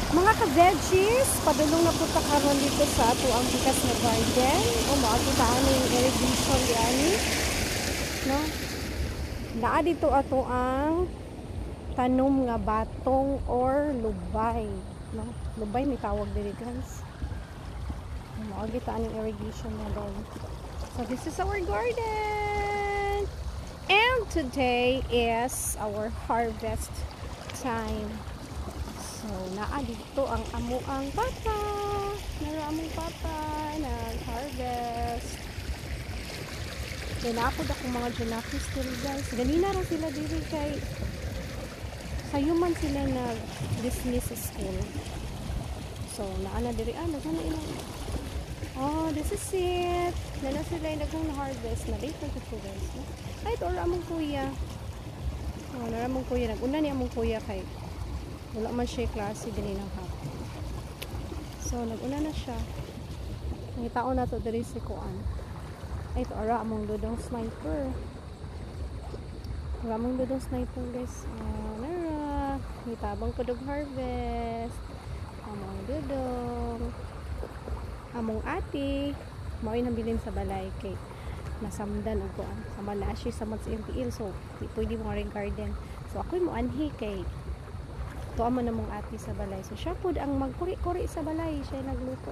Mga ka-veggies, padulong na punta karon dito sa ato ang bigas na garden. O makakita ang irrigation diani. No? Naa dito ato ang tanom nga batong or lubay. No? Lubay may tawag diri guys. Makakita ang irrigation na doon. So this is our garden. And today is our harvest time. So, naa dito ang amuang papa. Nara among papa nag-harvest. Pinapod ako mga junakis diri guys. Ganina ra sila diri kay sayuman sila nag-dismiss school. So, naa na diri na ina. Oh, this is it. Nana sila yung nag-harvest. Na-date na ko guys. Ay, ito ra among kuya. Oh, nara among kuya. Nag-una ni among kuya kay wala man siya klase din ng hapon. So, nag-una na siya. Nangitaon na to diri si Kuan. Ay, ito ara among dudong sniper. Ara among dudong sniper guys. Nara. Ngitabang ko dog harvest. Among dudong. Among ate. Mao'y nabilin sa balay kay nasamdan og Kuan. Sama na siya sa MTL. So, pwede mo ring garden. So, ako'y mo anhi kay tuwa mo na mong ate sa balay. So, siya po ang magkuri-kuri sa balay. Siya nagluto.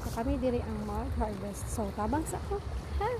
So, kami diri ang mag-harvest. So, tabang sa ko. Ha?